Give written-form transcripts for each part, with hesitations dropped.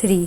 3।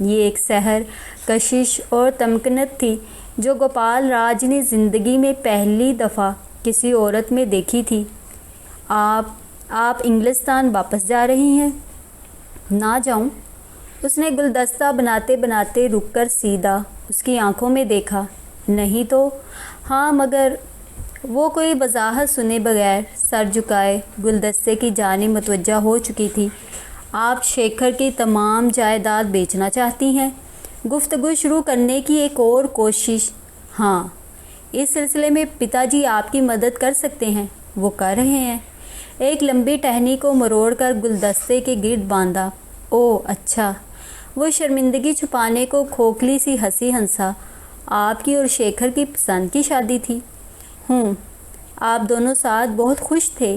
یہ ایک سحر، کشش اور تمکنت تھی جو گوپال راج نے زندگی میں پہلی دفعہ کسی عورت میں دیکھی تھی۔ آپ انگلستان واپس جا رہی ہیں؟ نہ جاؤں؟ اس نے گلدستہ بناتے بناتے رک کر سیدھا اس کی آنکھوں میں دیکھا۔ نہیں تو؟ ہاں مگر… وہ کوئی وضاحت سنے بغیر سر جھکائے گلدستے کی جانب متوجہ ہو چکی تھی۔ آپ شیکھر کی تمام جائیداد بیچنا چاہتی ہیں؟ گفتگو شروع کرنے کی ایک اور کوشش۔ ہاں، اس سلسلے میں پتا جی آپ کی مدد کر سکتے ہیں۔ وہ کر رہے ہیں۔ ایک لمبی ٹہنی کو مروڑ کر گلدستے کے گرد باندھا۔ اوہ اچھا۔ وہ شرمندگی چھپانے کو کھوکھلی سی ہنسی ہنسا۔ آپ کی اور شیکھر کی پسند کی شادی تھی؟ آپ دونوں ساتھ بہت خوش تھے۔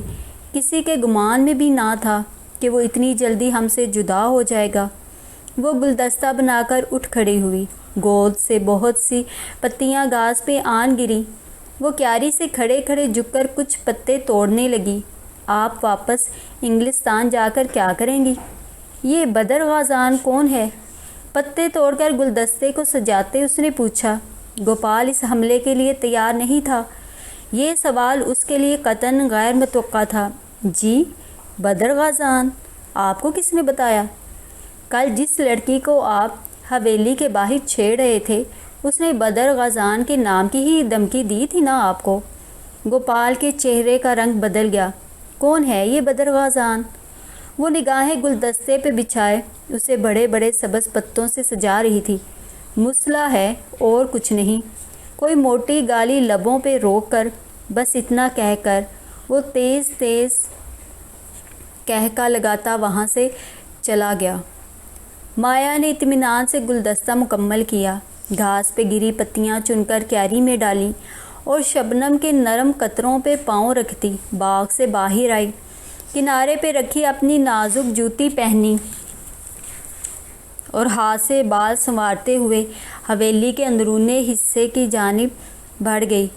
کسی کے گمان میں بھی نہ تھا کہ وہ اتنی جلدی ہم سے جدا ہو جائے گا۔ وہ گلدستہ بنا کر اٹھ کھڑی ہوئی۔ گود سے بہت سی پتیاں گھاس پہ آن گری۔ وہ کیاری سے کھڑے کھڑے جھک کر کچھ پتے توڑنے لگی۔ آپ واپس انگلستان جا کر کیا کریں گی؟ یہ بدر غازان کون ہے؟ پتے توڑ کر گلدستے کو سجاتے اس نے پوچھا۔ گوپال اس حملے کے لیے تیار نہیں تھا۔ یہ سوال اس کے لیے قطعاً غیر متوقع تھا۔ جی، بدر غازان؟ آپ کو کس نے بتایا؟ کل جس لڑکی کو آپ حویلی کے باہر چھیڑ رہے تھے اس نے بدر غازان کے نام کی ہی دھمکی دی تھی نا آپ کو؟ گوپال کے چہرے کا رنگ بدل گیا۔ کون ہے یہ بدر غازان؟ وہ نگاہیں گلدستے پہ بچھائے اسے بڑے بڑے سبز پتوں سے سجا رہی تھی۔ مسئلہ ہے اور کچھ نہیں۔ کوئی موٹی گالی لبوں پہ روک کر بس اتنا کہہ کر وہ تیز تیز کہکا لگاتا وہاں سے چلا گیا۔ مایا نے اطمینان سے گلدستہ مکمل کیا، گھاس پہ گری پتیاں چن کر کیاری میں ڈالی اور شبنم کے نرم قطروں پہ پاؤں رکھتی باغ سے باہر آئی۔ کنارے پہ رکھی اپنی نازک جوتی پہنی اور ہاتھ سے بال سنوارتے ہوئے حویلی کے اندرونے حصے کی جانب بڑھ گئی۔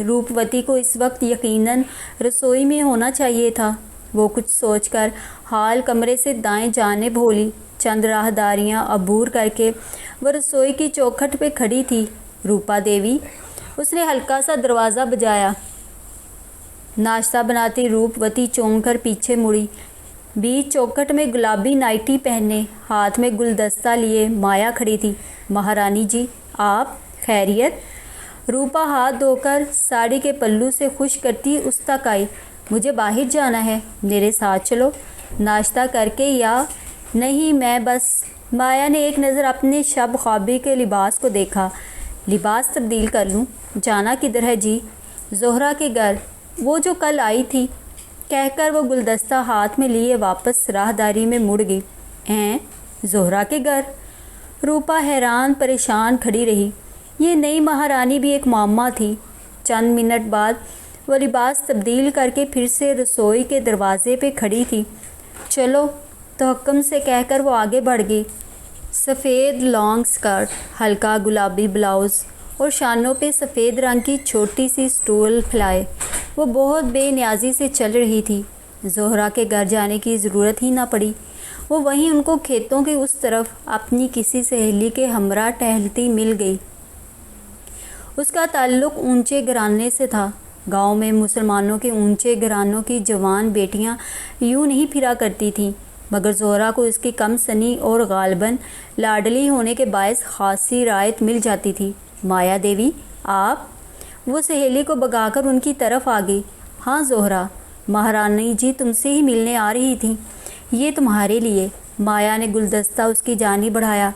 روپوتی کو اس وقت یقیناً رسوئی میں ہونا چاہیے تھا۔ وہ کچھ سوچ کر ہال کمرے سے دائیں جانب بولی۔ چند راہداریاں عبور کر کے وہ رسوئی کی چوکھٹ پہ کھڑی تھی۔ روپا دیوی، اس نے ہلکا سا دروازہ بجایا۔ ناشتہ بناتی روپوتی چونک کر پیچھے مڑی۔ بیچ چوکھٹ میں گلابی نائٹی پہنے ہاتھ میں گلدستہ لیے مایا کھڑی تھی۔ مہارانی جی، آپ خیریت؟ روپا ہاتھ دھو کر ساڑی کے پلو سے خشک کرتی اس تک آئی۔ مجھے باہر جانا ہے، میرے ساتھ چلو۔ ناشتہ کر کے یا نہیں میں بس… مایا نے ایک نظر اپنے شب خوابی کے لباس کو دیکھا۔ لباس تبدیل کر لوں؟ جانا کدھر ہے جی؟ زہرا کے گھر، وہ جو کل آئی تھی، کہہ کر وہ گلدستہ ہاتھ میں لیے واپس راہداری میں مڑ گئی۔ زہرا کے گھر؟ روپا حیران پریشان کھڑی رہی۔ یہ نئی مہارانی بھی ایک معمہ تھی۔ چند منٹ بعد وہ لباس تبدیل کر کے پھر سے رسوئی کے دروازے پہ کھڑی تھی۔ چلو، تحکم سے کہہ کر وہ آگے بڑھ گئی۔ سفید لانگ سکرٹ، ہلکا گلابی بلاؤز اور شانوں پہ سفید رنگ کی چھوٹی سی سٹول پھیلائے وہ بہت بے نیازی سے چل رہی تھی۔ زہرا کے گھر جانے کی ضرورت ہی نہ پڑی۔ وہ وہیں ان کو کھیتوں کے اس طرف اپنی کسی سہیلی کے ہمراہ ٹہلتی مل گئی۔ اس کا تعلق اونچے گھرانے سے تھا۔ گاؤں میں مسلمانوں کے اونچے گھرانوں کی جوان بیٹیاں یوں نہیں پھرا کرتی تھیں، مگر زہرا کو اس کی کم سنی اور غالباً لاڈلی ہونے کے باعث خاصی رعایت مل جاتی تھی۔ مایا دیوی، آپ؟ وہ سہیلی کو بگا کر ان کی طرف آ گئی۔ ہاں زہرا، مہارانی جی تم سے ہی ملنے آ رہی تھیں، یہ تمہارے لیے۔ مایا نے گلدستہ اس کی جانب بڑھایا۔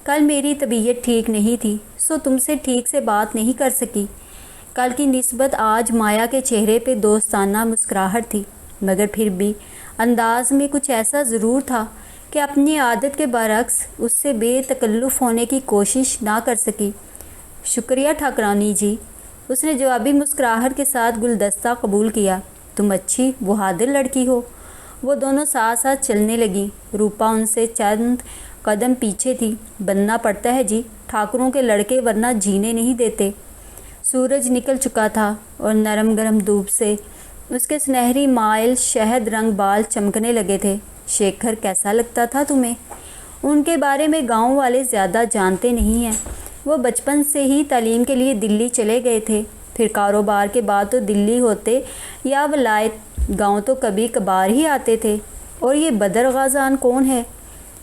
کل میری طبیعت ٹھیک نہیں تھی سو تم سے ٹھیک سے بات نہیں کر سکی۔ کل کی نسبت آج مایا کے چہرے پہ دوستانہ مسکراہٹ تھی، مگر پھر بھی انداز میں کچھ ایسا ضرور تھا کہ اپنی عادت کے برعکس اس سے بے تکلف ہونے کی کوشش نہ کر سکی۔ شکریہ ٹھاکرانی جی، اس نے جوابی مسکراہٹ کے ساتھ گلدستہ قبول کیا۔ تم اچھی بہادر لڑکی ہو۔ وہ دونوں ساتھ ساتھ چلنے لگیں۔ روپا ان سے چند قدم پیچھے تھی۔ بننا پڑتا ہے جی، ٹھاکروں کے لڑکے ورنہ جینے نہیں دیتے۔ سورج نکل چکا تھا اور نرم گرم دھوپ سے اس کے سنہری مائل شہد رنگ بال چمکنے لگے تھے۔ شیکھر کیسا لگتا تھا تمہیں؟ ان کے بارے میں گاؤں والے زیادہ جانتے نہیں ہیں۔ وہ بچپن سے ہی تعلیم کے لیے دلی چلے گئے تھے، پھر کاروبار کے بعد تو دلی ہوتے یا ولایت، گاؤں تو کبھی کبھار ہی آتے تھے۔ اور یہ بدر غازان کون ہے؟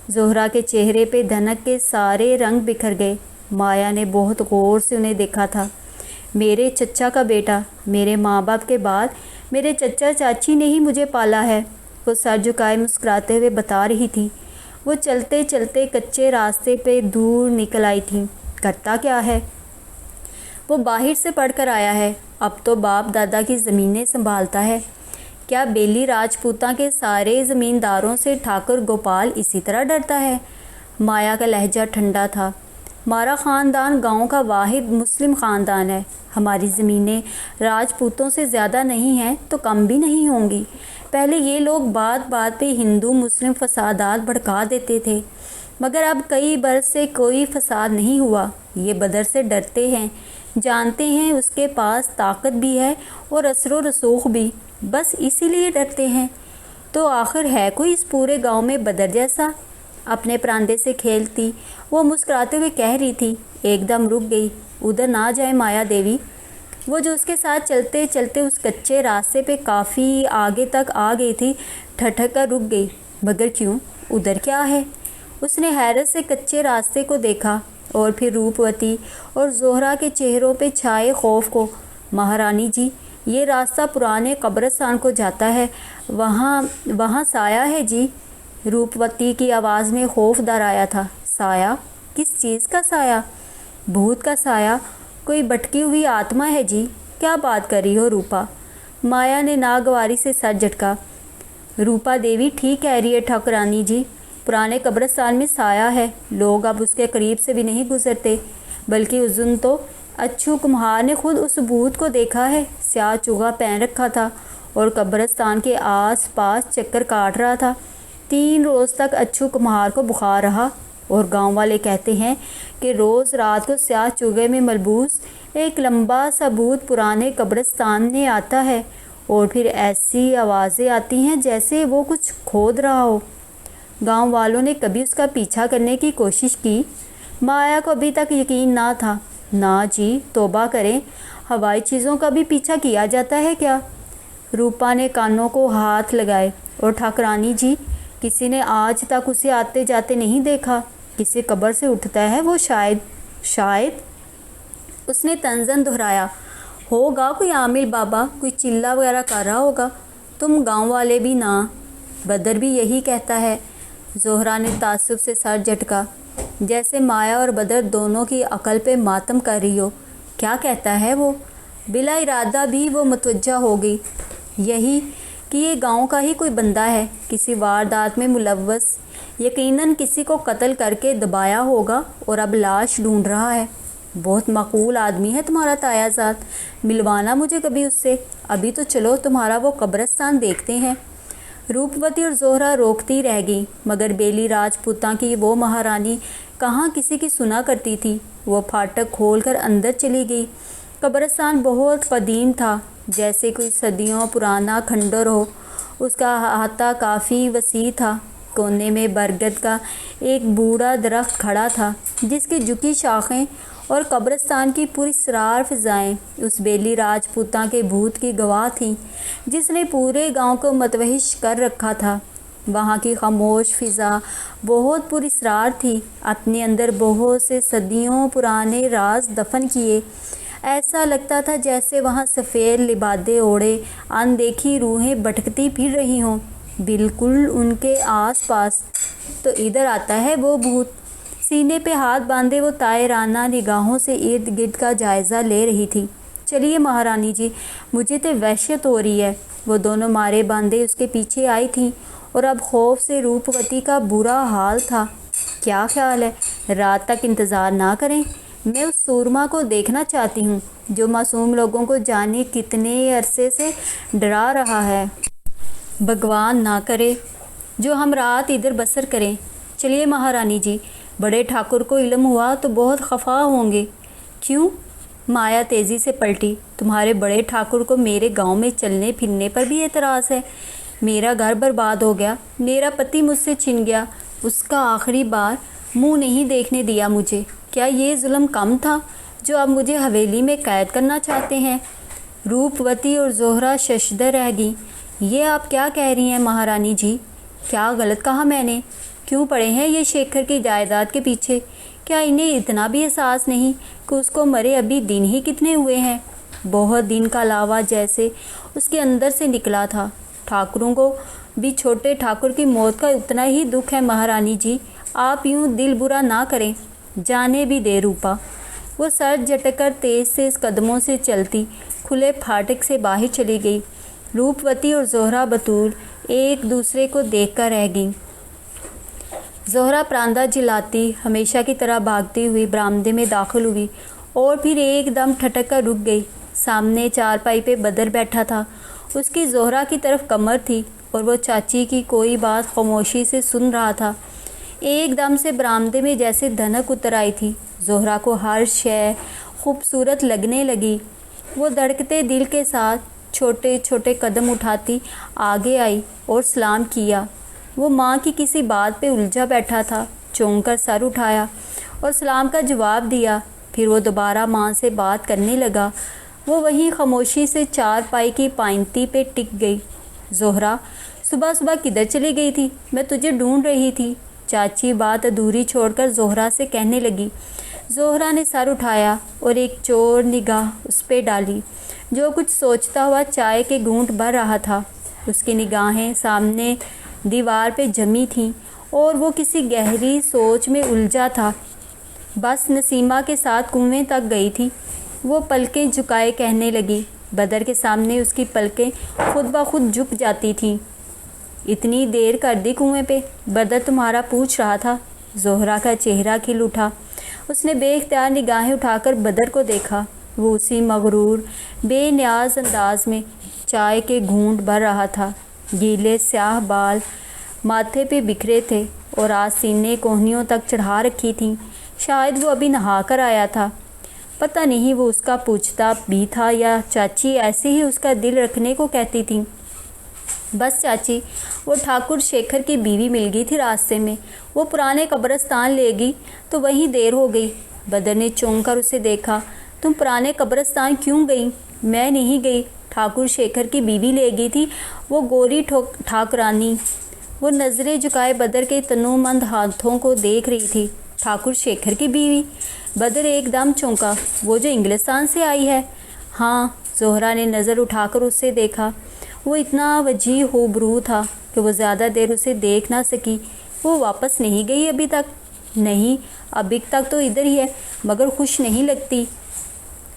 زہرا کے چہرے پہ دھنک کے سارے رنگ بکھر گئے۔ مایا نے بہت غور سے انہیں دیکھا تھا۔ میرے چچا کا بیٹا، میرے ماں باپ کے بعد میرے چچا چاچی نے ہی مجھے پالا ہے، وہ سر جھکائے مسکراتے ہوئے بتا رہی تھی۔ وہ چلتے چلتے کچے راستے پہ دور نکل آئی تھی۔ کرتا کیا ہے؟ وہ باہر سے پڑھ کر آیا ہے، اب تو باپ دادا کی زمینیں سنبھالتا ہے۔ کیا بیلی راجپوتاں کے سارے زمینداروں سے ٹھاکر گوپال اسی طرح ڈرتا ہے؟ مایا کا لہجہ ٹھنڈا تھا۔ ہمارا خاندان گاؤں کا واحد مسلم خاندان ہے، ہماری زمینیں راجپوتوں سے زیادہ نہیں ہیں تو کم بھی نہیں ہوں گی۔ پہلے یہ لوگ بات بات پہ ہندو مسلم فسادات بھڑکا دیتے تھے، مگر اب کئی برس سے کوئی فساد نہیں ہوا۔ یہ بدر سے ڈرتے ہیں، جانتے ہیں اس کے پاس طاقت بھی ہے اور اثر و رسوخ بھی، بس اسی لیے ڈرتے ہیں۔ تو آخر ہے کوئی اس پورے گاؤں میں بدر جیسا؟ اپنے پراندے سے کھیلتی وہ مسکراتے ہوئے کہہ رہی تھی۔ ایک دم رک گئی۔ ادھر نہ جائے مایا دیوی۔ وہ جو اس کے ساتھ چلتے چلتے اس کچے راستے پہ کافی آگے تک آ گئی تھی، ٹھٹک کر رک گئی۔ مگر کیوں؟ ادھر کیا ہے؟ اس نے حیرت سے کچے راستے کو دیکھا اور پھر روپوتی اور زہرا کے چہروں پہ چھائے خوف کو۔ مہارانی جی، یہ راستہ پرانے قبرستان کو جاتا ہے، وہاں سایہ ہے جی۔ روپوتی کی آواز میں خوف ڈر آیا تھا۔ سایہ؟ کس چیز کا سایہ؟ بھوت کا سایہ، کوئی بھٹکی ہوئی آتما ہے جی۔ کیا بات کر رہی ہو روپا؟ مایا نے ناگواری سے سر جھٹکا۔ روپا دیوی ٹھیک کہہ رہی ہے ٹھاکرانی جی، پرانے قبرستان میں سایہ ہے، لوگ اب اس کے قریب سے بھی نہیں گزرتے، بلکہ اس دن تو اچھو کمہار نے خود اس بھوت کو دیکھا ہے، سیاہ چوغا پہن رکھا تھا اور قبرستان کے آس پاس چکر کاٹ رہا تھا۔ 3 روز تک اچھو کمہار کو بخار رہا، اور گاؤں والے کہتے ہیں کہ روز رات کو سیاہ چوغے میں ملبوس ایک لمبا سا بھوت پرانے قبرستان میں آتا ہے، اور پھر ایسی آوازیں آتی ہیں جیسے وہ کچھ کھود رہا ہو۔ گاؤں والوں نے کبھی اس کا پیچھا کرنے کی کوشش کی؟ مایا کو ابھی تک یقین نہ تھا۔ نہ جی، توبہ کریں، ہوائی چیزوں کا بھی پیچھا کیا جاتا ہے کیا؟ روپا نے کانوں کو ہاتھ لگائے۔ اور ٹھاکرانی جی، کسی نے آج تک اسے آتے جاتے نہیں دیکھا، کسی قبر سے اٹھتا ہے وہ شاید اس نے تنزن دہرایا۔ ہوگا کوئی عامل بابا، کوئی چلہ وغیرہ کر رہا ہوگا، تم گاؤں والے بھی نہ۔ بدر بھی یہی کہتا ہے۔ زہرا نے تعصب سے سر جھٹکا، جیسے مایا اور بدر دونوں کی عقل پہ ماتم کر رہی ہو۔ کیا کہتا ہے وہ؟ بلا ارادہ بھی وہ متوجہ ہو گئی، یہی کہ یہ گاؤں کا ہی کوئی بندہ ہے، کسی واردات میں ملوث، یقیناً کسی کو قتل کر کے دبایا ہوگا اور اب لاش ڈھونڈ رہا ہے۔ بہت معقول آدمی ہے تمہارا تایا زاد، ملوانا مجھے کبھی اس سے، ابھی تو چلو تمہارا وہ قبرستان دیکھتے ہیں۔ روپوتی اور زہرا روکتی رہ گئی، مگر بیلی راجپوتاں کی وہ مہارانی کہاں کسی کی سنا کرتی تھی۔ وہ پھاٹک کھول کر اندر چلی گئی۔ قبرستان بہت قدیم تھا، جیسے کوئی صدیوں پرانا کھنڈر ہو۔ اس کا احاطہ کافی وسیع تھا۔ کونے میں برگد کا ایک بوڑھا درخت کھڑا تھا، جس کی جھکی شاخیں اور قبرستان کی پراسرار فضائیں اس بیلی راجپوتاں کے بھوت کی گواہ تھیں جس نے پورے گاؤں کو متوحش کر رکھا تھا۔ وہاں کی خاموش فضا بہت پراسرار تھی، اپنے اندر بہت سے صدیوں پرانے راز دفن کیے۔ ایسا لگتا تھا جیسے وہاں سفید لبادے اوڑھے اندیکھی روحیں بھٹکتی پھر رہی ہوں، بالکل ان کے آس پاس۔ تو ادھر آتا ہے وہ بھوت۔ سینے پہ ہاتھ باندھے وہ طائرانہ نگاہوں سے ارد گرد کا جائزہ لے رہی تھی۔ چلیے مہارانی جی، مجھے تو وحشت ہو رہی ہے۔ وہ دونوں مارے باندھے اس کے پیچھے آئی تھیں، اور اب خوف سے روپوتی کا برا حال تھا۔ کیا خیال ہے رات تک انتظار نہ کریں؟ میں اس سورما کو دیکھنا چاہتی ہوں جو معصوم لوگوں کو جانے کتنے عرصے سے ڈرا رہا ہے۔ بھگوان نہ کرے جو ہم رات ادھر بسر کریں۔ چلیے مہارانی جی، بڑے ٹھاکر کو علم ہوا تو بہت خفا ہوں گے۔ کیوں؟ مایا تیزی سے پلٹی۔ تمہارے بڑے ٹھاکر کو میرے گاؤں میں چلنے پھرنے پر بھی اعتراض ہے؟ میرا گھر برباد ہو گیا، میرا پتی مجھ سے چھن گیا، اس کا آخری بار منہ نہیں دیکھنے دیا مجھے۔ کیا یہ ظلم کم تھا جو اب مجھے حویلی میں قید کرنا چاہتے ہیں؟ روپوتی اور زہرا ششدر رہ گئیں۔ یہ آپ کیا کہہ رہی ہیں مہارانی جی؟ کیا غلط کہا میں نے؟ کیوں پڑے ہیں یہ شیکھر کی جائیداد کے پیچھے؟ کیا انہیں اتنا بھی احساس نہیں کہ اس کو مرے ابھی دن ہی کتنے ہوئے ہیں؟ بہت دن کا لاوا جیسے اس کے اندر سے نکلا تھا۔ ٹھاکروں کو بھی چھوٹے ٹھاکر کی موت کا اتنا ہی دکھ ہے مہارانی جی، آپ یوں دل برا نہ کریں۔ جانے بھی دے روپا۔ وہ سر جھٹک کر تیز تیز قدموں سے چلتی کھلے پھاٹک سے باہر چلی گئی۔ روپوتی اور زہرا بطول ایک دوسرے کو دیکھ کر رہ گئیں۔ زہرا پراندہ جلاتی ہمیشہ کی طرح بھاگتی ہوئی برآمدے میں داخل ہوئی اور پھر ایک دم ٹھٹک کر رک گئی۔ سامنے چارپائی پہ بدر بیٹھا تھا۔ اس کی زہرا کی طرف کمر تھی اور وہ چاچی کی کوئی بات خاموشی سے سن رہا تھا۔ ایک دم سے برآمدے میں جیسے دھنک اتر آئی تھی۔ زہرا کو ہر شے خوبصورت لگنے لگی۔ وہ دھڑکتے دل کے ساتھ چھوٹے چھوٹے قدم اٹھاتی آگے آئی اور سلام کیا۔ وہ ماں کی کسی بات پہ الجھا بیٹھا تھا۔ چونک کر سر اٹھایا اور سلام کا جواب دیا۔ پھر وہ دوبارہ ماں سے بات کرنے لگا۔ وہ وہیں خاموشی سے چارپائی کی پائنتی پہ ٹک گئی۔ زہرا، صبح صبح کدھر چلی گئی تھی؟ میں تجھے ڈھونڈ رہی تھی، چاچی بات ادھوری چھوڑ کر زہرا سے کہنے لگی۔ زہرا نے سر اٹھایا اور ایک چور نگاہ اس پہ ڈالی، جو کچھ سوچتا ہوا چائے کے گھونٹ بھر رہا تھا۔ اس کی نگاہیں سامنے دیوار پہ جمی تھیں اور وہ کسی گہری سوچ میں الجھا تھا۔ بس نسیمہ کے ساتھ کنویں تک گئی تھی۔ وہ پلکیں جھکائے کہنے لگی۔ بدر کے سامنے اس کی پلکیں خود بخود جھک جاتی تھیں۔ اتنی دیر کر دی کنویں پہ؟ بدر تمہارا پوچھ رہا تھا۔ زہرا کا چہرہ کھل اٹھا۔ اس نے بے اختیار نگاہیں اٹھا کر بدر کو دیکھا۔ وہ اسی مغرور بے نیاز انداز میں چائے کے گھونٹ بھر رہا تھا۔ گیلے سیاہ بال ماتھے پہ بکھرے تھے اور آستینیں کوہنیوں تک چڑھا رکھی تھیں۔ شاید وہ ابھی نہا کر آیا تھا۔ پتہ نہیں وہ اس کا پوچھتا بھی تھا یا چاچی ایسے ہی اس کا دل رکھنے کو کہتی تھیں۔ بس چاچی، وہ ٹھاکر شیکھر کی بیوی مل گئی تھی راستے میں، وہ پرانے قبرستان لے گئی تو وہیں دیر ہو گئی۔ بدر نے چونک کر اسے دیکھا۔ تم پرانے قبرستان کیوں گئی؟ میں نہیں گئی، ٹھاکر شیکھر کی بیوی لے گئی تھی، وہ گوری ٹھاکرانی۔ وہ نظریں جھکائے بدر کے تنو مند ہاتھوں کو دیکھ رہی تھی۔ ٹھاکر شیکھر کی بیوی؟ بدر ایک دم چونکا۔ وہ جو انگلستان سے آئی ہے؟ ہاں۔ زہرا نے نظر اٹھا کر اسے دیکھا۔ وہ اتنا وجیح ہوبرو تھا کہ وہ زیادہ دیر اسے دیکھ نہ سکی۔ وہ واپس نہیں گئی ابھی تک؟ نہیں، ابھی تک تو ادھر ہی ہے، مگر خوش نہیں لگتی۔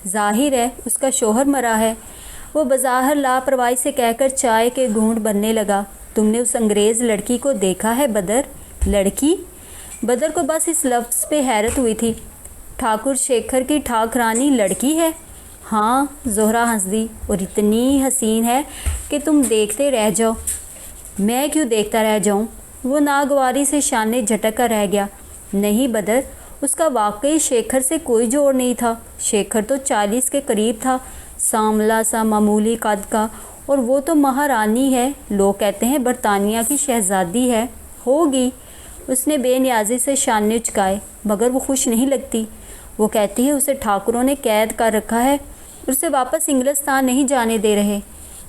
ظاہر ہے اس کا شوہر مرا ہے، وہ بظاہر لاپرواہی سے کہہ کر چائے کے گھونٹ بھرنے لگا۔ تم نے اس انگریز لڑکی کو دیکھا ہے بدر؟ لڑکی؟ بدر کو بس اس لفظ پہ حیرت ہوئی تھی۔ ٹھاکر شیکھر کی ٹھاکرانی لڑکی ہے؟ ہاں، زہرا ہنس دی، اور اتنی حسین ہے کہ تم دیکھتے رہ جاؤ۔ میں کیوں دیکھتا رہ جاؤں؟ وہ ناگواری سے شانے جھٹک کر رہ گیا۔ نہیں بدر، اس کا واقعی شیکھر سے کوئی جوڑ نہیں تھا۔ شیکھر تو 40 کے قریب تھا، سانولا سا معمولی قد کا، اور وہ تو مہارانی ہے، لوگ کہتے ہیں برطانیہ کی شہزادی ہے۔ ہوگی۔ اس نے بے نیازی سے شانے اچکائے، مگر وہ خوش نہیں لگتی۔ وہ کہتی ہے اسے ٹھاکروں نے قید کر رکھا ہے اور اسے واپس انگلستان نہیں جانے دے رہے۔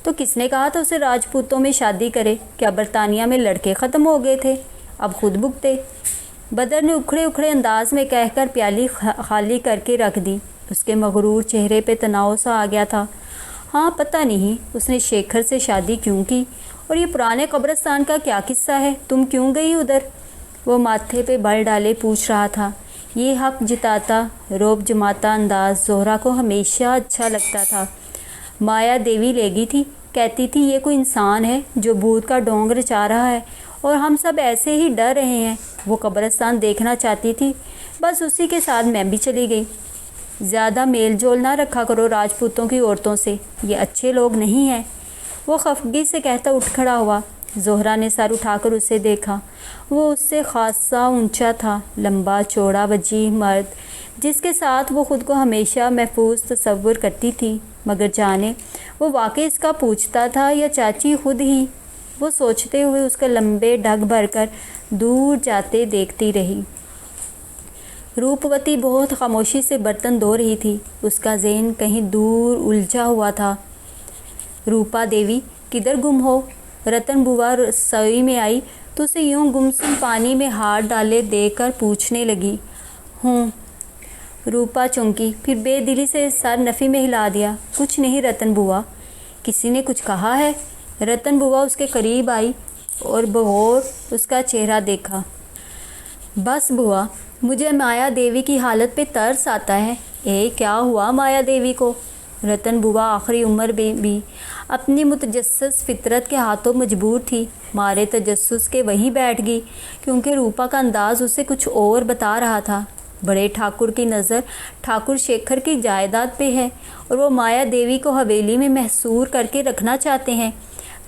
تو کس نے کہا تھا اسے راجپوتوں میں شادی کرے؟ کیا برطانیہ میں لڑکے ختم ہو گئے تھے؟ اب خود بھگتے۔ بدر نے اکھڑے اکھڑے انداز میں کہہ کر پیالی خالی کر کے رکھ دی۔ اس کے مغرور چہرے پہ تناؤ سا آ گیا تھا۔ ہاں، پتہ نہیں اس نے شیکھر سے شادی کیوں کی، اور یہ پرانے قبرستان کا کیا قصہ ہے؟ تم کیوں گئی ادھر؟ وہ ماتھے پہ بل ڈالے پوچھ رہا تھا۔ یہ حق جتاتا، روب جماتا انداز زہرا کو ہمیشہ اچھا لگتا تھا۔ مایا دیوی لے گئی تھی، کہتی تھی یہ کوئی انسان ہے جو بھوت کا ڈھونگ رچا رہا ہے اور ہم سب ایسے ہی ڈر رہے ہیں۔ وہ قبرستان دیکھنا چاہتی تھی، بس اسی کے ساتھ میں بھی چلی گئی۔ زیادہ میل جول نہ رکھا کرو راجپوتوں کی عورتوں سے، یہ اچھے لوگ نہیں ہیں، وہ خفگی سے کہتا اٹھ کھڑا ہوا۔ زہرا نے سر اٹھا کر اسے دیکھا۔ وہ اس سے خاصا اونچا تھا، لمبا چوڑا وجیح مرد، جس کے ساتھ وہ خود کو ہمیشہ محفوظ تصور کرتی تھی، مگر جانے وہ واقعی اس کا پوچھتا تھا یا چاچی خود ہی؟ وہ سوچتے ہوئے اس کا لمبے ڈگ بھر کر دور جاتے دیکھتی رہی۔ روپوتی بہت خاموشی سے برتن دھو رہی تھی، اس کا ذہن کہیں دور الجھا ہوا تھا۔ روپا دیوی کدھر گم ہو؟ رتن بوا رسوئی میں آئی تو اسے یوں گمسم پانی میں ہاتھ ڈالے دیکھ کر پوچھنے لگی۔ ہوں۔ روپا چونکی، پھر بے دلی سے سر نفی میں ہلا دیا۔ کچھ نہیں رتن بوا۔ کسی نے کچھ کہا ہے؟ رتن بوا اس کے قریب آئی اور بغور اس کا چہرہ دیکھا۔ بس بوا، مجھے مایا دیوی کی حالت پہ ترس آتا ہے۔ کیا ہوا مایا دیوی کو؟ رتن بوا آخری عمر میں بھی اپنی متجسس فطرت کے ہاتھوں مجبور تھی، مارے تجسس کے وہیں بیٹھ گئی، کیونکہ روپا کا انداز اسے کچھ اور بتا رہا تھا۔ بڑے ٹھاکر کی نظر ٹھاکر شیکھر کی جائیداد پہ ہے اور وہ مایا دیوی کو حویلی میں محصور کر کے رکھنا چاہتے ہیں۔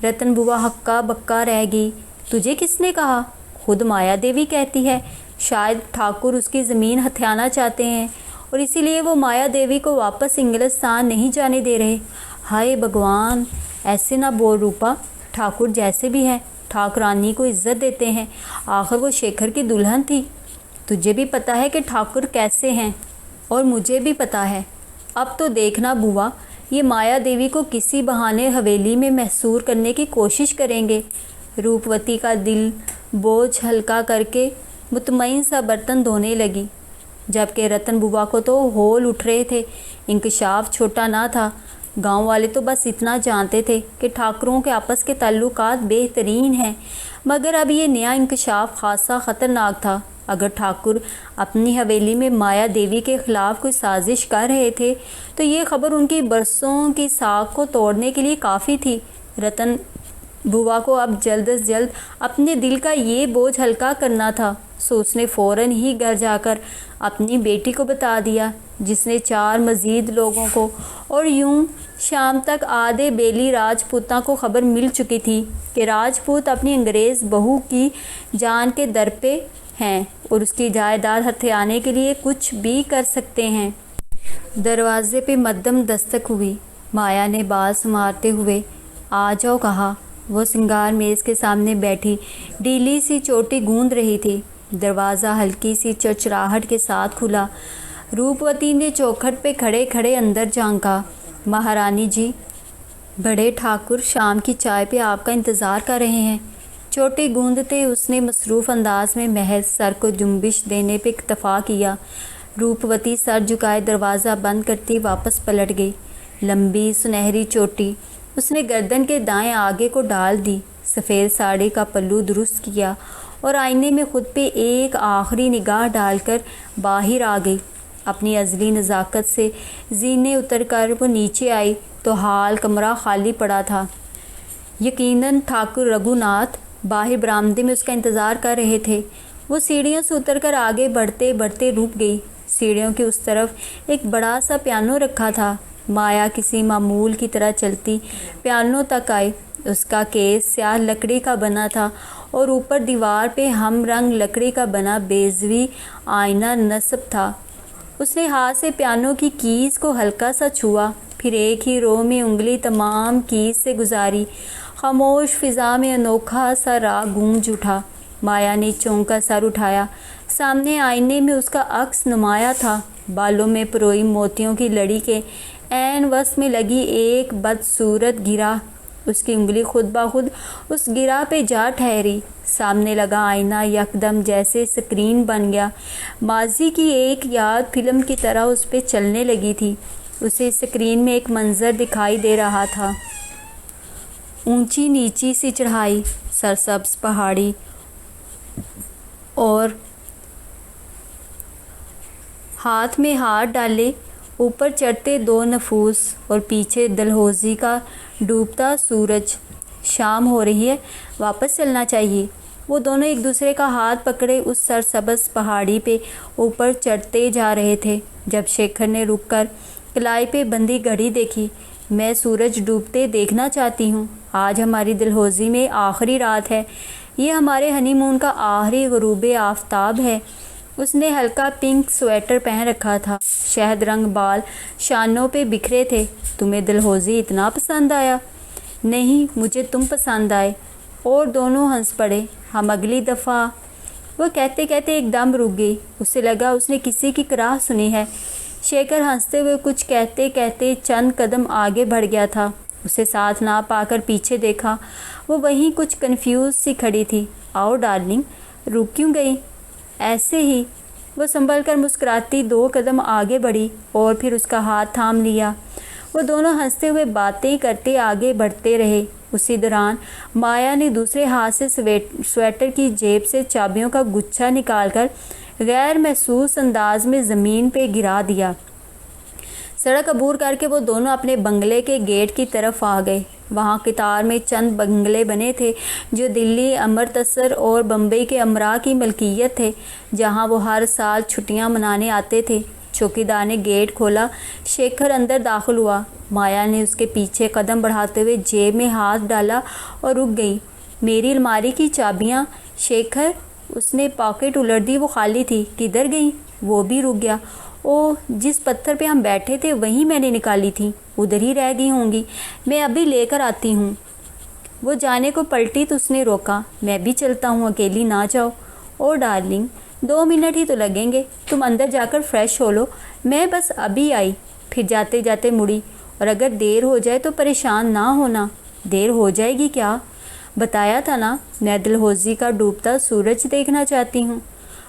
رتن بوا ہکا بکا رہ گئی۔ تجھے کس نے کہا؟ خود مایا دیوی کہتی ہے۔ شاید ٹھاکر اس کی زمین ہتھیانا چاہتے ہیں اور اسی لیے وہ مایا دیوی کو واپس انگلستان نہیں جانے دے رہے۔ ہائے بھگوان، ایسے نہ بول روپا، ٹھاکر جیسے بھی ہیں ٹھاکرانی کو عزت دیتے ہیں، آخر وہ شیکھر کی دلہن تھی۔ تجھے بھی پتا ہے کہ ٹھاکر کیسے ہیں اور مجھے بھی پتا ہے۔ اب تو دیکھنا بوا، یہ مایا دیوی کو کسی بہانے حویلی میں محصور کرنے کی کوشش کریں گے۔ روپوتی کا دل بوجھ ہلکا کر کے مطمئن سا برتن دھونے لگی، جبکہ رتن بوا کو تو ہول اٹھ رہے تھے۔ انکشاف چھوٹا نہ تھا۔ گاؤں والے تو بس اتنا جانتے تھے کہ ٹھاکروں کے آپس کے تعلقات بہترین ہیں، مگر اب یہ نیا انکشاف خاصا خطرناک تھا۔ اگر ٹھاکر اپنی حویلی میں مایا دیوی کے خلاف کوئی سازش کر رہے تھے تو یہ خبر ان کی برسوں کی ساکھ کو توڑنے کے لیے کافی تھی۔ رتن بوا کو اب جلد از جلد اپنے دل کا یہ بوجھ ہلکا کرنا تھا، سو اس نے فوراً ہی گھر جا کر اپنی بیٹی کو بتا دیا، جس نے 4 مزید لوگوں کو، اور یوں شام تک آدھے بیلی راجپوتاں کو خبر مل چکی تھی کہ راجپوت اپنی انگریز بہو کی جان کے در پہ ہیں اور اس کی جائیداد ہتھیانے کے لیے کچھ بھی کر سکتے ہیں۔ دروازے پہ مدم دستک ہوئی۔ مایا نے بال سنوارتے ہوئے آ جاؤ کہا۔ وہ سنگار میز کے سامنے بیٹھی ڈھیلی سی چوٹی گوندھ رہی تھی۔ دروازہ ہلکی سی چرچراہٹ کے ساتھ کھلا۔ روپوتی نے چوکھٹ پہ کھڑے کھڑے اندر جھانکا۔ مہارانی جی، بڑے ٹھاکر شام کی چائے پہ آپ کا انتظار کر رہے ہیں۔ چوٹی گوندھتے اس نے مصروف انداز میں محض سر کو جنبش دینے پہ اکتفا کیا۔ روپوتی سر جھکائے دروازہ بند کرتی واپس پلٹ گئی۔ لمبی سنہری چوٹی اس نے گردن کے دائیں آگے کو ڈال دی، سفید ساڑی کا پلو درست کیا اور آئینے میں خود پہ ایک آخری نگاہ ڈال کر باہر آ گئی۔ اپنی ازلی نزاکت سے زینے اتر کر وہ نیچے آئی تو حال کمرہ خالی پڑا تھا۔ یقیناً ٹھاکر رگھو ناتھ باہر برآمدے میں اس کا انتظار کر رہے تھے۔ وہ سیڑھیوں سے اتر کر آگے بڑھتے بڑھتے رک گئی۔ سیڑھیوں کے اس طرف ایک بڑا سا پیانو رکھا تھا۔ مایا کسی معمول کی طرح چلتی پیانو تک آئی۔ اس کا کیس سیاہ لکڑی کا بنا تھا اور اوپر دیوار پہ ہم رنگ لکڑی کا بنا بیضوی آئینہ نصب تھا۔ اس نے ہاتھ سے پیانو کی کیز کو ہلکا سا چھوا، پھر ایک ہی رو میں انگلی تمام کیز سے گزاری۔ خاموش فضا میں انوکھا سا راگ گونج اٹھا۔ مایا نے چونکا سر اٹھایا۔ سامنے آئینے میں اس کا عکس نمایاں تھا۔ بالوں میں پروئی موتیوں کی لڑی کے عین وسط میں لگی ایک بدصورت گرہ۔ اس کی انگلی خود بخود اس گرہ پہ جا ٹھہری۔ سامنے لگا آئینہ یکدم جیسے سکرین بن گیا۔ ماضی کی ایک یاد فلم کی طرح اس پہ چلنے لگی تھی۔ اسے سکرین میں ایک منظر دکھائی دے رہا تھا۔ اونچی نیچی سی چڑھائی، سرسبز پہاڑی اور ہاتھ میں ہاتھ ڈالے اوپر چڑھتے 2 نفوس اور پیچھے دلہوزی کا ڈوبتا سورج۔ شام ہو رہی ہے، واپس چلنا چاہیے۔ وہ دونوں ایک دوسرے کا ہاتھ پکڑے اس سرسبز پہاڑی پہ اوپر چڑھتے جا رہے تھے، جب شیکھر نے رک کر کلائی پہ بندھی گھڑی دیکھی۔ میں سورج ڈوبتے دیکھنا چاہتی ہوں۔ آج ہماری دلہوزی میں آخری رات ہے، یہ ہمارے ہنی مون کا آخری غروب آفتاب ہے۔ اس نے ہلکا پنک سویٹر پہن رکھا تھا، شہد رنگ بال شانوں پہ بکھرے تھے۔ تمہیں دلہوزی اتنا پسند آیا؟ نہیں، مجھے تم پسند آئے۔ اور دونوں ہنس پڑے۔ ہم اگلی دفعہ، وہ کہتے کہتے ایک دم رک گئی۔ اسے لگا اس نے کسی کی کراہ سنی ہے۔ شیکھر ہنستے ہوئے کچھ کہتے کہتے چند قدم آگے بڑھ گیا تھا۔ اسے ساتھ نہ پا کر پیچھے دیکھا، وہ وہیں کچھ کنفیوز سی کھڑی تھی۔ آؤ ڈارلنگ، رک کیوں گئی؟ ایسے ہی۔ وہ سنبھل کر مسکراتی 2 قدم آگے بڑھی اور پھر اس کا ہاتھ تھام لیا۔ وہ دونوں ہنستے ہوئے باتیں کرتے آگے بڑھتے رہے۔ اسی دوران مایا نے دوسرے ہاتھ سے سویٹر کی جیب سے چابیوں کا گچھا نکال کر غیر محسوس انداز میں زمین پہ گرا دیا۔ سڑک عبور کر کے وہ دونوں اپنے بنگلے کے گیٹ کی طرف آ گئے۔ وہاں قطار میں چند بنگلے بنے تھے جو دلی، امرتسر اور بمبئی کے امراء کی ملکیت تھے، جہاں وہ ہر سال چھٹیاں منانے آتے تھے۔ چوکیدار نے گیٹ کھولا۔ شیکھر اندر داخل ہوا۔ مایا نے اس کے پیچھے قدم بڑھاتے ہوئے جیب میں ہاتھ ڈالا اور رک گئی۔ میری الماری کی چابیاں؟ شیکھر، اس نے پاکٹ الٹ دی، وہ خالی تھی۔ کدھر گئی؟ وہ بھی رک گیا۔ اوہ، جس پتھر پہ ہم بیٹھے تھے وہیں میں نے نکالی تھی، ادھر ہی رہ گئی ہوں گی، میں ابھی لے کر آتی ہوں۔ وہ جانے کو پلٹی تو اس نے روکا۔ میں بھی چلتا ہوں، اکیلی نہ جاؤ۔ او ڈارلنگ، 2 منٹ ہی تو لگیں گے، تم اندر جا کر فریش ہو لو، میں بس ابھی آئی۔ پھر جاتے جاتے مڑی، اور اگر دیر ہو جائے تو پریشان نہ ہونا۔ دیر ہو جائے گی کیا؟ بتایا تھا نا، میں ڈلہوزی کا ڈوبتا سورج دیکھنا چاہتی ہوں۔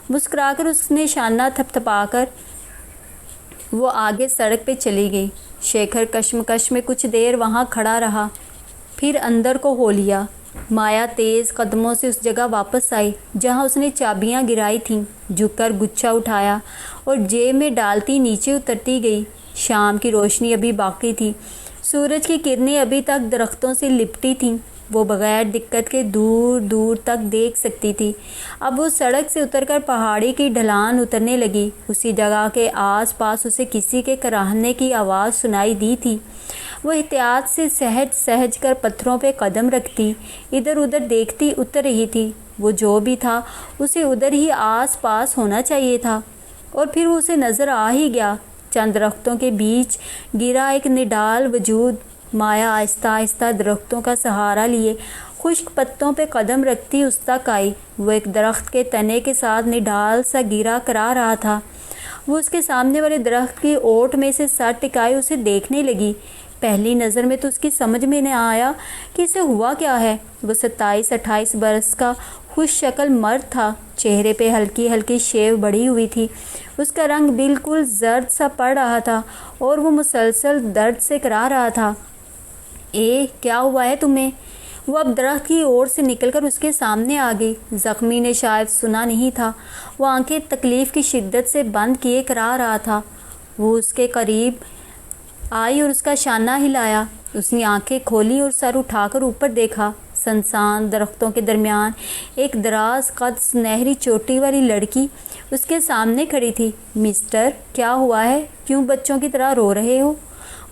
مسکرا کر اس نے شانہ تھپتھپا کر وہ آگے سڑک پہ چلی گئی۔ شیکھر کشمکش میں کچھ دیر وہاں کھڑا رہا، پھر اندر کو ہو لیا۔ مایا تیز قدموں سے اس جگہ واپس آئی جہاں اس نے چابیاں گرائی تھیں، جھک کر گچھا اٹھایا اور جیب میں ڈالتی نیچے اترتی گئی۔ شام کی روشنی ابھی باقی تھی، سورج کی کرنیں ابھی تک درختوں سے لپٹی تھیں، وہ بغیر دقت کے دور دور تک دیکھ سکتی تھی۔ اب وہ سڑک سے اتر کر پہاڑی کی ڈھلان اترنے لگی۔ اسی جگہ کے آس پاس اسے کسی کے کراہنے کی آواز سنائی دی تھی۔ وہ احتیاط سے سہج سہج کر پتھروں پہ قدم رکھتی، ادھر ادھر دیکھتی اتر رہی تھی۔ وہ جو بھی تھا اسے ادھر ہی آس پاس ہونا چاہیے تھا، اور پھر وہ اسے نظر آ ہی گیا۔ چند درختوں کے بیچ گرا ایک نڈال وجود۔ مایا آہستہ آہستہ درختوں کا سہارا لیے خشک پتوں پہ قدم رکھتی اس تک آئی۔ وہ ایک درخت کے تنے کے ساتھ نڈال سا گرا کرا رہا تھا۔ وہ اس کے سامنے والے درخت کی اوٹ میں سے سر ٹکائے اسے دیکھنے لگی۔ پہلی نظر میں تو اس کی سمجھ میں نہ آیا کہ اسے ہوا کیا ہے۔ وہ 27-28 برس کا خوش شکل مرد تھا، چہرے پہ ہلکی ہلکی شیو بڑھی ہوئی تھی، اس کا رنگ بالکل زرد سا پڑ رہا تھا اور وہ مسلسل درد سے کرا رہا تھا۔ کیا ہوا ہے تمہیں؟ وہ اب درخت کی اوٹ سے نکل کر اس کے سامنے آ گئی۔ زخمی نے شاید سنا نہیں تھا، وہ آنکھیں تکلیف کی شدت سے بند کیے کرا رہا تھا۔ وہ اس کے قریب آئی اور اس کا شانہ ہلایا۔ اس نے آنکھیں کھولی اور سر اٹھا کر اوپر دیکھا۔ سنسان درختوں کے درمیان ایک دراز قد سنہری چوٹی والی لڑکی اس کے سامنے کھڑی تھی۔ مسٹر، کیا ہوا ہے؟ کیوں بچوں کی طرح رو رہے ہو؟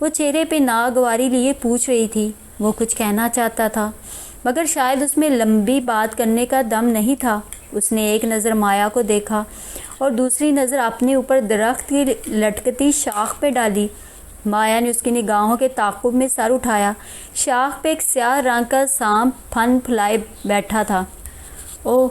وہ چہرے پہ ناگواری لیے پوچھ رہی تھی۔ وہ کچھ کہنا چاہتا تھا مگر شاید اس میں لمبی بات کرنے کا دم نہیں تھا۔ اس نے ایک نظر مایا کو دیکھا اور دوسری نظر اپنے اوپر درخت کی لٹکتی شاخ پہ ڈالی۔ مایا نے اس کی نگاہوں کے تعاقب میں سر اٹھایا۔ شاخ پہ ایک سیاہ رنگ کا سانپ پھن پھلائے بیٹھا تھا۔ اوہ،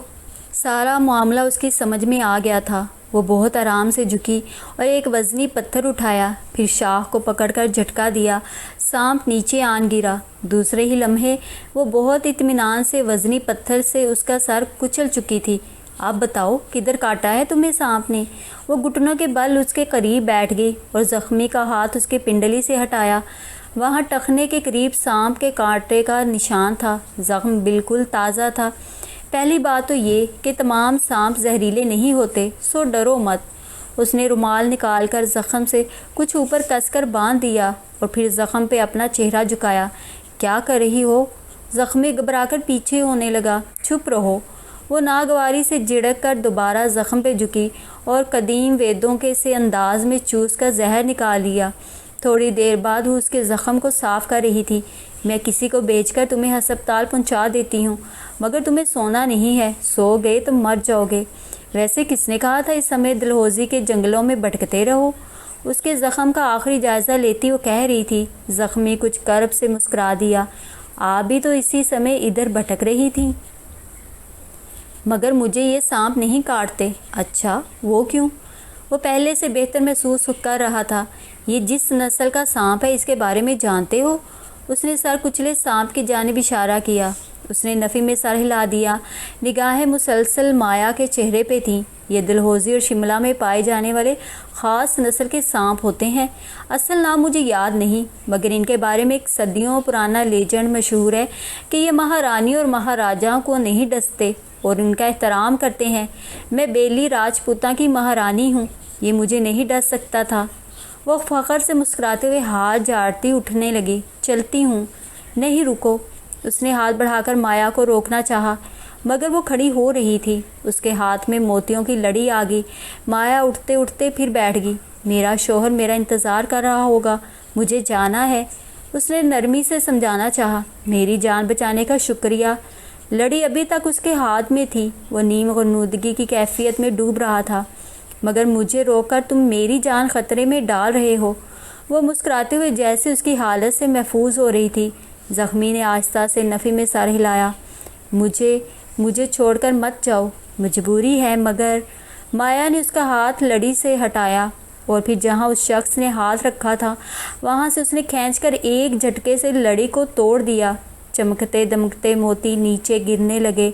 سارا معاملہ اس کی سمجھ میں آ گیا تھا۔ وہ بہت آرام سے جھکی اور ایک وزنی پتھر اٹھایا، پھر شاخ کو پکڑ کر جھٹکا دیا۔ سانپ نیچے آن گرا۔ دوسرے ہی لمحے وہ بہت اطمینان سے وزنی پتھر سے اس کا سر کچل چکی تھی۔ اب بتاؤ، کدھر کاٹا ہے تمہیں سانپ نے؟ وہ گھٹنوں کے بل اس کے قریب بیٹھ گئی اور زخمی کا ہاتھ اس کے پنڈلی سے ہٹایا۔ وہاں ٹخنے کے قریب سانپ کے کانٹے کا نشان تھا۔ زخم بالکل تازہ تھا۔ پہلی بات تو یہ کہ تمام سانپ زہریلے نہیں ہوتے، سو ڈرو مت۔ اس نے رومال نکال کر زخم سے کچھ اوپر کس کر باندھ دیا اور پھر زخم پہ اپنا چہرہ جھکایا۔ کیا کر رہی ہو؟ زخمی گھبرا کر پیچھے ہونے لگا۔ چپ رہو۔ وہ ناگواری سے جھڑک کر دوبارہ زخم پہ جھکی اور قدیم ویدوں کے سے انداز میں چوس کر زہر نکال لیا۔ تھوڑی دیر بعد وہ اس کے زخم کو صاف کر رہی تھی۔ میں کسی کو بھیج کر تمہیں ہسپتال پہنچا دیتی ہوں، مگر تمہیں سونا نہیں ہے، سو گئے تو مر جاؤ گے۔ ویسے کس نے کہا تھا اس سمے ڈلہوزی کے جنگلوں میں بھٹکتے رہو؟ اس کے زخم کا آخری جائزہ لیتی وہ کہہ رہی تھی۔ زخمی کچھ کرب سے مسکرا دیا۔ آپ بھی تو اسی سمے ادھر بھٹک رہی تھیں۔ مگر مجھے یہ سانپ نہیں کاٹتے۔ اچھا، وہ کیوں؟ وہ پہلے سے بہتر محسوس کر رہا تھا۔ یہ جس نسل کا سانپ ہے اس کے بارے میں جانتے ہو؟ اس نے سر کچلے سانپ کی جانب اشارہ کیا۔ اس نے نفی میں سر ہلا دیا۔ نگاہیں مسلسل مایا کے چہرے پہ تھیں۔ یہ ڈلہوزی اور شملہ میں پائے جانے والے خاص نسل کے سانپ ہوتے ہیں۔ اصل نام مجھے یاد نہیں، مگر ان کے بارے میں ایک صدیوں پرانا لیجنڈ مشہور ہے کہ یہ مہارانی اور مہاراجاؤں کو نہیں ڈستے اور ان کا احترام کرتے ہیں۔ میں بیلی راجپوتاں کی مہارانی ہوں، یہ مجھے نہیں ڈس سکتا تھا۔ وہ فخر سے مسکراتے ہوئے ہاتھ جھاڑتی اٹھنے لگی۔ چلتی ہوں۔ نہیں، رکو۔ اس نے ہاتھ بڑھا کر مایا کو روکنا چاہا، مگر وہ کھڑی ہو رہی تھی۔ اس کے ہاتھ میں موتیوں کی لڑی آ گئی۔ مایا اٹھتے اٹھتے پھر بیٹھ گئی۔ میرا شوہر میرا انتظار کر رہا ہوگا، مجھے جانا ہے۔ اس نے نرمی سے سمجھانا چاہا۔ میری جان بچانے کا شکریہ۔ لڑی ابھی تک اس کے ہاتھ میں تھی۔ وہ نیم غنودگی کی کیفیت میں ڈوب رہا تھا۔ مگر مجھے روک کر تم میری جان خطرے میں ڈال رہے ہو۔ وہ مسکراتے ہوئے جیسے اس کی حالت سے محفوظ ہو رہی تھی۔ زخمی نے آہستہ سے نفی میں سر ہلایا۔ مجھے چھوڑ کر مت جاؤ، مجبوری ہے۔ مگر مایا نے اس کا ہاتھ لڑی سے ہٹایا اور پھر جہاں اس شخص نے ہاتھ رکھا تھا وہاں سے اس نے کھینچ کر ایک جھٹکے سے لڑی کو توڑ دیا۔ چمکتے دمکتے موتی نیچے گرنے لگے۔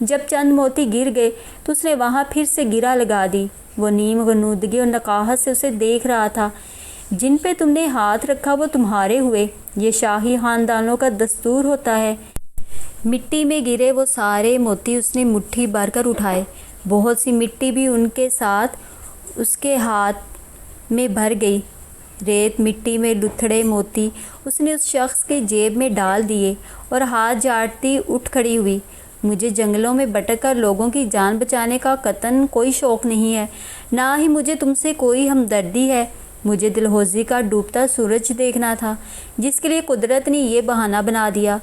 جب چند موتی گر گئے تو اس نے وہاں پھر سے گرا لگا دی۔ وہ نیم غنودگی اور نقاہت سے اسے دیکھ رہا تھا۔ جن پہ تم نے ہاتھ رکھا وہ تمہارے ہوئے، یہ شاہی خاندانوں کا دستور ہوتا ہے۔ مٹی میں گرے وہ سارے موتی اس نے مٹھی بھر کر اٹھائے۔ بہت سی مٹی بھی ان کے ساتھ اس کے ہاتھ میں بھر گئی۔ ریت مٹی میں لتھڑے موتی اس نے اس شخص کے جیب میں ڈال دیے اور ہاتھ جھاڑتی اٹھ کھڑی ہوئی۔ مجھے جنگلوں میں بھٹک کر لوگوں کی جان بچانے کا قطعاً کوئی شوق نہیں ہے، نہ ہی مجھے تم سے کوئی ہمدردی ہے۔ مجھے ڈلہوزی کا ڈوبتا سورج دیکھنا تھا، جس کے لیے قدرت نے یہ بہانہ بنا دیا۔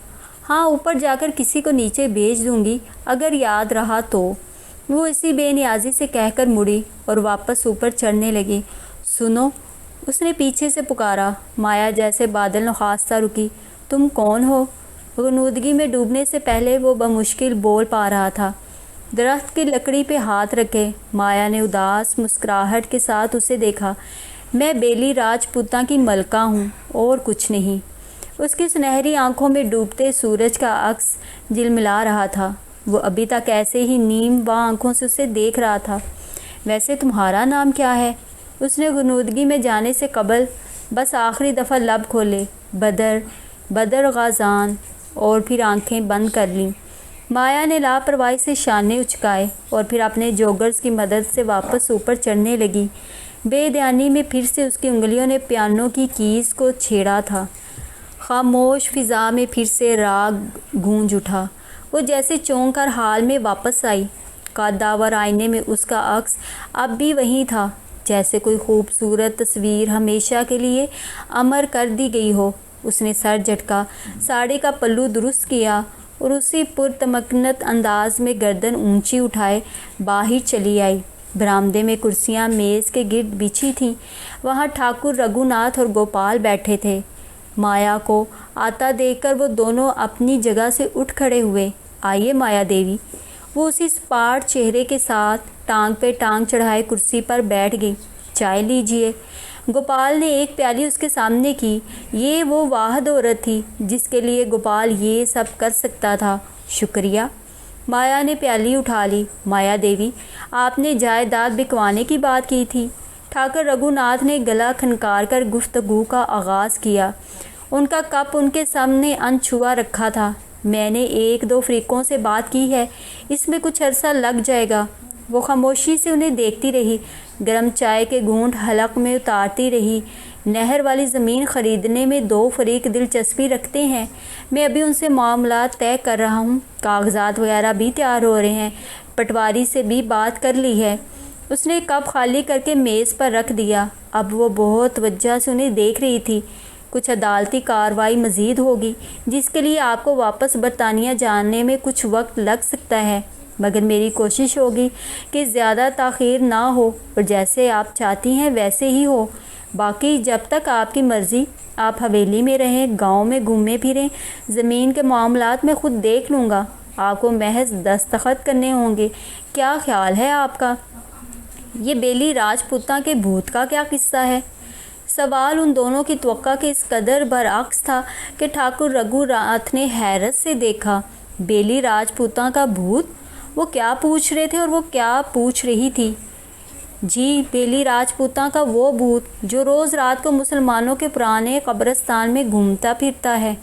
ہاں، اوپر جا کر کسی کو نیچے بھیج دوں گی اگر یاد رہا تو۔ وہ اسی بے نیازی سے کہہ کر مڑی اور واپس اوپر چڑھنے لگی۔ سنو، اس نے پیچھے سے پکارا۔ مایا جیسے بادل نخواستہ رکی۔ تم کون ہو؟ غنودگی میں ڈوبنے سے پہلے وہ بمشکل بول پا رہا تھا۔ درخت کی لکڑی پہ ہاتھ رکھے مایا نے اداس مسکراہٹ کے ساتھ اسے دیکھا۔ میں بیلی راجپوتاں کی ملکہ ہوں اور کچھ نہیں۔ اس کی سنہری آنکھوں میں ڈوبتے سورج کا عکس جلملا رہا تھا۔ وہ ابھی تک ایسے ہی نیم باں آنکھوں سے اسے دیکھ رہا تھا۔ ویسے تمہارا نام کیا ہے؟ اس نے غنودگی میں جانے سے قبل بس آخری دفعہ لب کھولے۔ بدر غازان، اور پھر آنکھیں بند کر لیں۔ مایا نے لاپرواہی سے شانے اچکائے اور پھر اپنے جوگرز کی مدد سے واپس اوپر چڑھنے لگی۔ بے دھیانی میں پھر سے اس کی انگلیوں نے پیانو کی کیز کو چھیڑا تھا۔ خاموش فضا میں پھر سے راگ گونج اٹھا۔ وہ جیسے چونک کر حال میں واپس آئی۔ قدآور آئینے میں اس کا عکس اب بھی وہیں تھا، جیسے کوئی خوبصورت تصویر ہمیشہ کے لیے امر کر دی گئی ہو۔ اس نے سر جھٹکا، ساڑی کا پلو درست کیا اور اسی پرتمکنت انداز میں گردن اونچی اٹھائے باہر چلی آئی۔ برآمدے میں کرسیاں میز کے گرد بچھی تھیں۔ وہاں ٹھاکر رگھو ناتھ اور گوپال بیٹھے تھے۔ مایا کو آتا دیکھ کر وہ دونوں اپنی جگہ سے اٹھ کھڑے ہوئے۔ آئیے مایا دیوی۔ وہ اسی سپاٹ چہرے کے ساتھ ٹانگ پہ ٹانگ چڑھائے کرسی پر بیٹھ گئی۔ چائے لیجیے۔ گوپال نے ایک پیالی اس کے سامنے کی۔ یہ وہ واحد عورت تھی جس کے لیے گوپال یہ سب کر سکتا تھا۔ شکریہ۔ مایا نے پیالی اٹھا لی۔ مایا دیوی، آپ نے جائیداد بکوانے کی بات کی تھی۔ ٹھاکر رگھو ناتھ نے گلا کھنکار کر گفتگو کا آغاز کیا۔ ان کا کپ ان کے سامنے انچھوا رکھا تھا۔ میں نے 1-2 فریقوں سے بات کی ہے، اس میں کچھ عرصہ لگ جائے گا۔ وہ خاموشی سے انہیں دیکھتی رہی، گرم چائے کے گھونٹ حلق میں اتارتی رہی۔ نہر والی زمین خریدنے میں 2 فریق دلچسپی رکھتے ہیں۔ میں ابھی ان سے معاملات طے کر رہا ہوں، کاغذات وغیرہ بھی تیار ہو رہے ہیں، پٹواری سے بھی بات کر لی ہے۔ اس نے کپ خالی کر کے میز پر رکھ دیا۔ اب وہ بہت توجہ سے انہیں دیکھ رہی تھی۔ کچھ عدالتی کارروائی مزید ہوگی، جس کے لیے آپ کو واپس برطانیہ جانے میں کچھ وقت لگ سکتا ہے۔ مگر میری کوشش ہوگی کہ زیادہ تاخیر نہ ہو اور جیسے آپ چاہتی ہیں ویسے ہی ہو۔ باقی جب تک آپ کی مرضی، آپ حویلی میں رہیں، گاؤں میں گھومیں پھریں، زمین کے معاملات میں خود دیکھ لوں گا۔ آپ کو محض دستخط کرنے ہوں گے۔ کیا خیال ہے آپ کا؟ یہ بیلی راجپوتہ کے بھوت کا کیا قصہ ہے؟ سوال ان دونوں کی توقع کے اس قدر برعکس تھا کہ ٹھاکر رگھو ناتھ نے حیرت سے دیکھا۔ بیلی راجپوتہ کا بھوت؟ وہ کیا پوچھ رہے تھے اور وہ کیا پوچھ رہی تھی؟ جی، بیلی راجپوتہ کا وہ بھوت جو روز رات کو مسلمانوں کے پرانے قبرستان میں گھومتا پھرتا ہے۔